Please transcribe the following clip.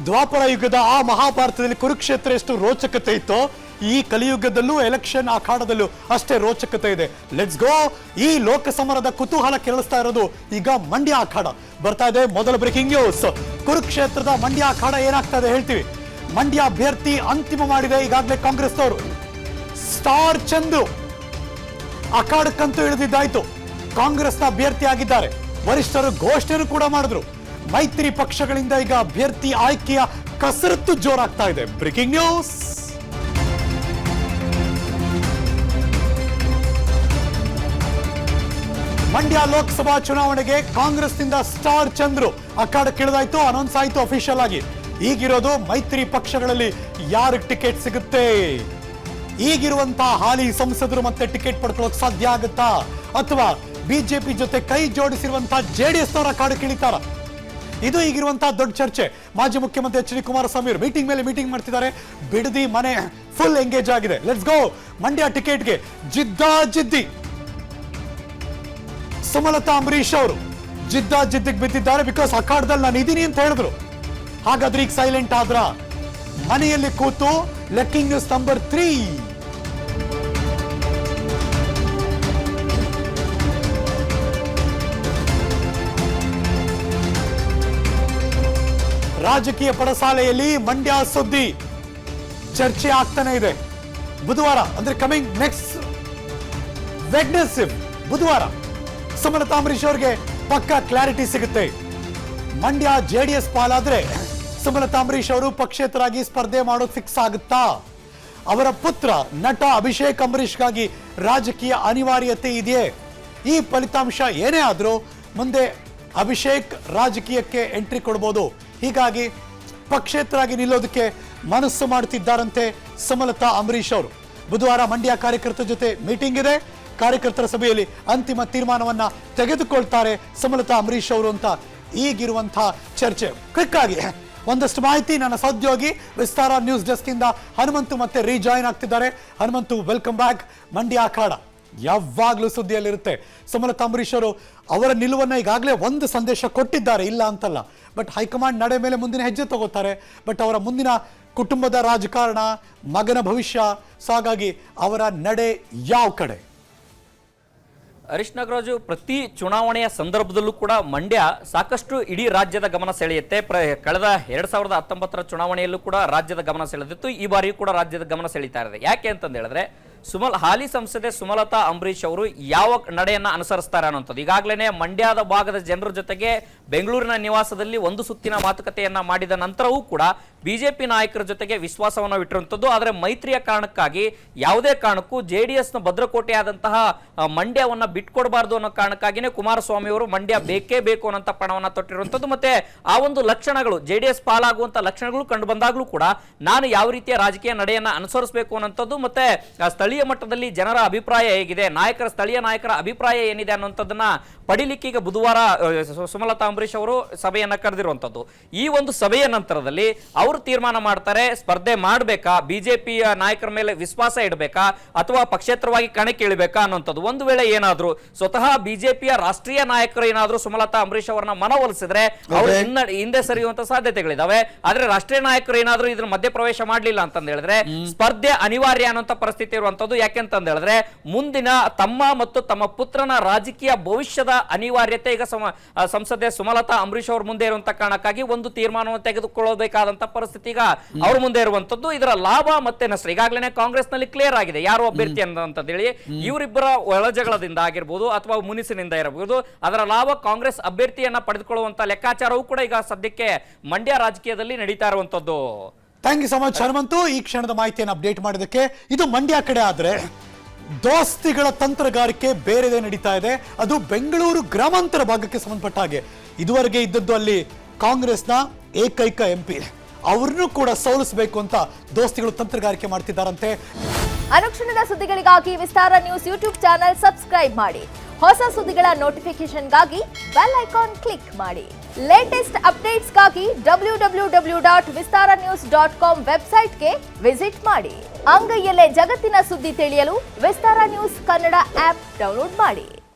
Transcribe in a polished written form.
ದ್ವಾಪರ ಯುಗದ ಆ ಮಹಾಭಾರತದಲ್ಲಿ ಕುರುಕ್ಷೇತ್ರ ಎಷ್ಟು ರೋಚಕತೆ ಇತ್ತೋ ಈ ಕಲಿಯುಗದಲ್ಲೂ ಎಲೆಕ್ಷನ್ ಅಖಾಡದಲ್ಲೂ ಅಷ್ಟೇ ರೋಚಕತೆ ಇದೆ. Let's go. ಈ ಲೋಕಸಮರದ ಕುತೂಹಲ ಕೆರಳಿಸ್ತಾ ಇರೋದು ಈಗ ಮಂಡ್ಯ ಅಖಾಡ ಬರ್ತಾ ಇದೆ. ಮೊದಲ ಬ್ರೇಕಿಂಗ್ ನ್ಯೂಸ್, ಕುರುಕ್ಷೇತ್ರದ ಮಂಡ್ಯ ಅಖಾಡ ಏನಾಗ್ತಾ ಇದೆ ಹೇಳ್ತೀವಿ. ಮಂಡ್ಯ ಅಭ್ಯರ್ಥಿ ಅಂತಿಮ ಮಾಡಿದೆ ಈಗಾಗಲೇ ಕಾಂಗ್ರೆಸ್ನವರು. ಸ್ಟಾರ್ ಚಂದ್ರು ಅಖಾಡಕ್ಕಂತೂ ಇಳಿದಿದ್ದಾಯ್ತು. ಕಾಂಗ್ರೆಸ್ನ ಅಭ್ಯರ್ಥಿ ಆಗಿದ್ದಾರೆ. ವರಿಷ್ಠರು ಘೋಷಣೆ ಕೂಡ ಮಾಡಿದ್ರು. ಮೈತ್ರಿ ಪಕ್ಷಗಳಿಂದ ಈಗ ಅಭ್ಯರ್ಥಿ ಆಯ್ಕೆಯ ಕಸರತ್ತು ಜೋರಾಗ್ತಾ ಇದೆ. Breaking news. ಮಂಡ್ಯ ಲೋಕಸಭಾ ಚುನಾವಣೆಗೆ ಕಾಂಗ್ರೆಸ್ನಿಂದ ಸ್ಟಾರ್ ಚಂದ್ರು ಅಖಾಡಕ್ಕಿಳಿದಾಯ್ತು. ಅನೌನ್ಸ್ ಆಯ್ತು ಅಫಿಷಿಯಲ್ ಆಗಿ. ಈಗಿರೋದು ಮೈತ್ರಿ ಪಕ್ಷಗಳಲ್ಲಿ ಯಾರಿಗೆ ಟಿಕೆಟ್ ಸಿಗುತ್ತೆ, ಈಗಿರುವಂತಹ ಹಾಲಿ ಸಂಸದರು ಮತ್ತೆ ಟಿಕೆಟ್ ಪಡ್ಕೊಳ್ಳೋಕೆ ಸಾಧ್ಯ ಆಗುತ್ತಾ, ಅಥವಾ ಬಿಜೆಪಿ ಜೊತೆ ಕೈ ಜೋಡಿಸಿರುವಂತಹ ಜೆಡಿಎಸ್ ಅಖಾಡಕ್ಕಿಳಿತಾರ? ಇದು ಈಗಿರುವಂತಹ ದೊಡ್ಡ ಚರ್ಚೆ. ಮಾಜಿ ಮುಖ್ಯಮಂತ್ರಿ ಎಚ್ ಡಿ ಕುಮಾರಸ್ವಾಮಿ ಅವರು ಮೀಟಿಂಗ್ ಮೇಲೆ ಮೀಟಿಂಗ್ ಮಾಡ್ತಿದ್ದಾರೆ. ಬಿಡದಿ ಮನೆ ಫುಲ್ ಎಂಗೇಜ್ ಆಗಿದೆ. Let's go. ಮಂಡ್ಯ ಟಿಕೆಟ್ಗೆ ಜಿದ್ದಿ ಸುಮಲತಾ ಅಂಬರೀಶ್ ಅವರು ಜಿದ್ದಿಗೆ ಬಿದ್ದಿದ್ದಾರೆ. ಬಿಕಾಸ್ ಅಖಾಡದಲ್ಲಿ ನಾನು ಇದೀನಿ ಅಂತ ಹೇಳಿದ್ರು. ಹಾಗಾದ್ರೆ ಈಗ ಸೈಲೆಂಟ್ ಆದ್ರ? ಮನೆಯಲ್ಲಿ ಕೂತು ಲೆಕ್ಕಿಂಗ್ ನ್ಯೂಸ್ ನಂಬರ್ 3. ರಾಜಕೀಯ ಪಡಸಾಲೆಯಲ್ಲಿ ಮಂಡ್ಯ ಸುದ್ದಿ ಚರ್ಚೆ ಆಗ್ತಾನೆ ಇದೆ. ಬುಧವಾರ ಅಂದ್ರೆ ಕಮಿಂಗ್ ನೆಕ್ಸ್ಟ್ ವೆಡ್ನೆಸ್ಡೇ ಬುಧವಾರ ಸುಮಲತಾ ಅಂಬರೀಶ್ ಅವರಿಗೆ ಪಕ್ಕಾ ಕ್ಲಾರಿಟಿ ಸಿಗುತ್ತೆ. ಮಂಡ್ಯ ಜೆಡಿಎಸ್ ಪಾಲಾದ್ರೆ ಸುಮಲತಾ ಅಂಬರೀಶ್ ಅವರು ಪಕ್ಷೇತರಾಗಿ ಸ್ಪರ್ಧೆ ಮಾಡೋದು ಫಿಕ್ಸ್ ಆಗುತ್ತಾ? ಅವರ ಪುತ್ರ ನಟ ಅಭಿಷೇಕ್ ಅಂಬರೀಷ್ಗಾಗಿ ರಾಜಕೀಯ ಅನಿವಾರ್ಯತೆ ಇದೆಯೇ? ಈ ಫಲಿತಾಂಶ ಏನೇ ಆದ್ರೂ ಮುಂದೆ ಅಭಿಷೇಕ್ ರಾಜಕೀಯಕ್ಕೆ ಎಂಟ್ರಿ ಕೊಡಬಹುದು. ಹೀಗಾಗಿ ಪಕ್ಷೇತರಾಗಿ ನಿಲ್ಲೋದಕ್ಕೆ ಮನಸ್ಸು ಮಾಡುತ್ತಿದ್ದಾರಂತೆ ಸುಮಲತಾ ಅಂಬರೀಶ್ ಅವರು. ಬುಧವಾರ ಮಂಡ್ಯ ಕಾರ್ಯಕರ್ತರ ಜೊತೆ ಮೀಟಿಂಗ್ ಇದೆ. ಕಾರ್ಯಕರ್ತರ ಸಭೆಯಲ್ಲಿ ಅಂತಿಮ ತೀರ್ಮಾನವನ್ನ ತೆಗೆದುಕೊಳ್ತಾರೆ ಸುಮಲತಾ ಅಂಬರೀಶ್ ಅವರು ಅಂತ ಈಗಿರುವಂತಹ ಚರ್ಚೆ. ಕ್ವಿಕ್ ಆಗಿ ಒಂದಷ್ಟು ಮಾಹಿತಿ. ನನ್ನ ಸಹೋದ್ಯೋಗಿ ವಿಸ್ತಾರ ನ್ಯೂಸ್ ಡೆಸ್ಕ್ ಇಂದ ಹನುಮಂತು ಮತ್ತೆ ರೀಜಾಯಿನ್ ಆಗ್ತಿದ್ದಾರೆ. Hanumanthu, welcome back. ಮಂಡ್ಯ ಅಖಾಡ ಯಾವಾಗ್ಲೂ ಸುದ್ದಿಯಲ್ಲಿರುತ್ತೆ. ಸುಮಲತಾ ಅಂಬರೀಶ್ ಅವರು ಅವರ ನಿಲುವನ್ನ ಈಗಾಗಲೇ ಒಂದು ಸಂದೇಶ ಕೊಟ್ಟಿದ್ದಾರೆ, ಇಲ್ಲ ಅಂತಲ್ಲ. ಬಟ್ ಹೈಕಮಾಂಡ್ ನಡೆ ಮೇಲೆ ಮುಂದಿನ ಹೆಜ್ಜೆ ತಗೋತಾರೆ. ಬಟ್ ಅವರ ಮುಂದಿನ ಕುಟುಂಬದ ರಾಜಕಾರಣ, ಮಗನ ಭವಿಷ್ಯ, ಸೊ ಹಾಗಾಗಿ ಅವರ ನಡೆ ಯಾವ ಕಡೆ? ಹರೀಶ್ ನಾಗರಾಜು, ಪ್ರತಿ ಚುನಾವಣೆಯ ಸಂದರ್ಭದಲ್ಲೂ ಕೂಡ ಮಂಡ್ಯ ಸಾಕಷ್ಟು ಇಡೀ ರಾಜ್ಯದ ಗಮನ ಸೆಳೆಯುತ್ತೆ. ಕಳೆದ 2019 ಚುನಾವಣೆಯಲ್ಲೂ ಕೂಡ ರಾಜ್ಯದ ಗಮನ ಸೆಳೆದಿತ್ತು. ಈ ಬಾರಿಯೂ ಕೂಡ ರಾಜ್ಯದ ಗಮನ ಸೆಳೀತಾ ಇದೆ. ಯಾಕೆ ಅಂತಂದು ಹೇಳಿದ್ರೆ, ಹಾಲಿ ಸಂಸದೆ ಸುಮಲತಾ ಅಂಬರೀಶ್ ಅವರು ಯಾವ ನಡೆಯನ್ನ ಅನುಸರಿಸ್ತಾರೆ ಅನ್ನೋಂಥದ್ದು. ಈಗಾಗಲೇ ಮಂಡ್ಯದ ಭಾಗದ ಜನರ ಜೊತೆಗೆ ಬೆಂಗಳೂರಿನ ನಿವಾಸದಲ್ಲಿ ಒಂದು ಸುತ್ತಿನ ಮಾತುಕತೆಯನ್ನ ಮಾಡಿದ ನಂತರವೂ ಕೂಡ ಬಿಜೆಪಿ ನಾಯಕರ ಜೊತೆಗೆ ವಿಶ್ವಾಸವನ್ನು ಇಟ್ಟಿರುವಂಥದ್ದು. ಆದರೆ ಮೈತ್ರಿಯ ಕಾರಣಕ್ಕಾಗಿ ಯಾವುದೇ ಕಾರಣಕ್ಕೂ ಜೆಡಿಎಸ್ನ ಭದ್ರಕೋಟೆಯಾದಂತಹ ಮಂಡ್ಯವನ್ನ ಬಿಟ್ಕೊಡಬಾರ್ದು ಅನ್ನೋ ಕಾರಣಕ್ಕಾಗಿಯೇ ಕುಮಾರಸ್ವಾಮಿ ಅವರು ಮಂಡ್ಯ ಬೇಕೇ ಬೇಕು ಅನ್ನೋಂಥ ಪಣವನ್ನ ತೊಟ್ಟಿರುವಂಥದ್ದು. ಮತ್ತೆ ಆ ಒಂದು ಲಕ್ಷಣಗಳು, ಜೆಡಿಎಸ್ ಪಾಲಾಗುವಂತ ಲಕ್ಷಣಗಳು ಕಂಡು ಬಂದಾಗಲೂ ಕೂಡ ನಾನು ಯಾವ ರೀತಿಯ ರಾಜಕೀಯ ನಡೆಯನ್ನ ಅನುಸರಿಸಬೇಕು ಅನ್ನೋಂಥದ್ದು, ಮತ್ತೆ ಸ್ಥಳೀಯ ಮಟ್ಟದಲ್ಲಿ ಜನರ ಅಭಿಪ್ರಾಯ ಹೇಗಿದೆ, ಸ್ಥಳೀಯ ನಾಯಕರ ಅಭಿಪ್ರಾಯ ಏನಿದೆ ಅನ್ನುವಂಥದ್ದನ್ನ ಪಡಿಲಿಕ್ಕೆ ಈಗ ಬುಧವಾರ ಸುಮಲತಾ ಅಂಬರೀಶ್ ಅವರು ಸಭೆಯನ್ನ ಕರೆದಿರುವಂಥದ್ದು. ಈ ಒಂದು ಸಭೆಯ ನಂತರದಲ್ಲಿ ಅವರು ತೀರ್ಮಾನ ಮಾಡ್ತಾರೆ, ಸ್ಪರ್ಧೆ ಮಾಡಬೇಕಾ, ಬಿಜೆಪಿಯ ನಾಯಕರ ಮೇಲೆ ವಿಶ್ವಾಸ ಇಡಬೇಕಾ, ಅಥವಾ ಪಕ್ಷೇತರವಾಗಿ ಕಣಕ್ಕೆ ಇಳಿಬೇಕಾ ಅನ್ನುವಂಥದ್ದು. ಒಂದು ವೇಳೆ ಏನಾದ್ರು ಸ್ವತಃ ಬಿಜೆಪಿಯ ರಾಷ್ಟ್ರೀಯ ನಾಯಕರು ಏನಾದ್ರು ಸುಮಲತಾ ಅಂಬರೀಶ್ ಅವರನ್ನ ಮನವೊಲಿಸಿದ್ರೆ ಅವರು ಹಿಂದೆ ಸರಿಯುವಂತ ಸಾಧ್ಯತೆಗಳಿದಾವೆ. ಆದ್ರೆ ರಾಷ್ಟ್ರೀಯ ನಾಯಕರು ಏನಾದ್ರು ಇದ್ರ ಮಧ್ಯ ಪ್ರವೇಶ ಮಾಡಲಿಲ್ಲ ಅಂತಂದ ಹೇಳಿದ್ರೆ ಸ್ಪರ್ಧೆ ಅನಿವಾರ್ಯ ಅನ್ನುವಂತ ಪರಿಸ್ಥಿತಿ ಇರುವಂತದ್ದು. ಯಾಕೆಂತಂದ ಹೇಳಿದ್ರೆ ಮುಂದಿನ ತಮ್ಮ ಮತ್ತು ತಮ್ಮ ಪುತ್ರನ ರಾಜಕೀಯ ಭವಿಷ್ಯದ ಅನಿವಾರ್ಯತೆ ಈಗ ಸಂಸದೆ ಸುಮಲತಾ ಅಂಬರೀಶ್ ಅವ್ರ ಮುಂದೆ ಇರುವಂತ ಕಾರಣಕ್ಕಾಗಿ ಒಂದು ತೀರ್ಮಾನವನ್ನು ತೆಗೆದುಕೊಳ್ಳಬೇಕಾದಂತ ಪರಿಸ್ಥಿತಿ ಈಗ ಅವ್ರ ಮುಂದೆ ಇರುವಂತದ್ದು. ಇದರ ಲಾಭ ಮತ್ತೆ ನಷ್ಟ ಈಗಾಗಲೇ ಕಾಂಗ್ರೆಸ್ ನಲ್ಲಿ ಕ್ಲಿಯರ್ ಆಗಿದೆ, ಯಾರು ಅಭ್ಯರ್ಥಿ ಅಂತ ಹೇಳಿ. ಇವರಿಬ್ಬರ ಒಳಜಗಳದಿಂದ ಆಗಿರ್ಬೋದು ಅಥವಾ ಮುನಿಸಿನಿಂದ ಇರಬಹುದು, ಅದರ ಲಾಭ ಕಾಂಗ್ರೆಸ್ ಅಭ್ಯರ್ಥಿಯನ್ನ ಪಡೆದುಕೊಳ್ಳುವಂತ ಲೆಕ್ಕಾಚಾರವೂ ಕೂಡ ಈಗ ಸದ್ಯಕ್ಕೆ ಮಂಡ್ಯ ರಾಜಕೀಯದಲ್ಲಿ ನಡೀತಾ ಇರುವಂತದ್ದು. Thank you so much Hanumanthu, ಈ ಕ್ಷಣದ ಮಾಹಿತಿಯನ್ನು ಅಪ್ಡೇಟ್ ಮಾಡೋದಕ್ಕೆ. ಇದು ಮಂಡ್ಯ ಕಡೆ ಆದ್ರೆ ದೋಸ್ತಿಗಳ ತಂತ್ರಗಾರಿಕೆ ಬೇರೆದೇ ನಡೀತಾ ಇದೆ. ಅದು ಬೆಂಗಳೂರು ಗ್ರಾಮಾಂತರ ಭಾಗಕ್ಕೆ ಸಂಬಂಧಪಟ್ಟ ಹಾಗೆ ಇದುವರೆಗೆ ಇದ್ದದ್ದು ಅಲ್ಲಿ ಕಾಂಗ್ರೆಸ್ನ ಏಕೈಕ ಎಂಪಿ, ಅವ್ರನ್ನೂ ಕೂಡ ಸೋಲಿಸಬೇಕು ಅಂತ ದೋಸ್ತಿಗಳು ತಂತ್ರಗಾರಿಕೆ ಮಾಡ್ತಿದ್ದಾರಂತೆ. ಅನುಕ್ಷಣದ ಸುದ್ದಿಗಳಿಗಾಗಿ ವಿಸ್ತಾರ ನ್ಯೂಸ್ ಯೂಟ್ಯೂಬ್ ಚಾನೆಲ್ ಸಬ್ಸ್ಕ್ರೈಬ್ ಮಾಡಿ. ಹೊಸ ಸುದ್ದಿಗಳ ನೋಟಿಫಿಕೇಶನ್ಗಾಗಿ ಬೆಲ್ ಐಕಾನ್ ಕ್ಲಿಕ್ ಮಾಡಿ. ಲೇಟೆಸ್ಟ್ ಅಪ್ಡೇಟ್ಸ್ಗಾಗಿ www.vistaranews.com ವೆಬ್ಸೈಟ್ಗೆ ವಿಸಿಟ್ ಮಾಡಿ. ಅಂಗೈಯಲ್ಲೇ ಜಗತ್ತಿನ ಸುದ್ದಿ ತಿಳಿಯಲು ವಿಸ್ತಾರ ನ್ಯೂಸ್ ಕನ್ನಡ ಆಪ್ ಡೌನ್ಲೋಡ್ ಮಾಡಿ.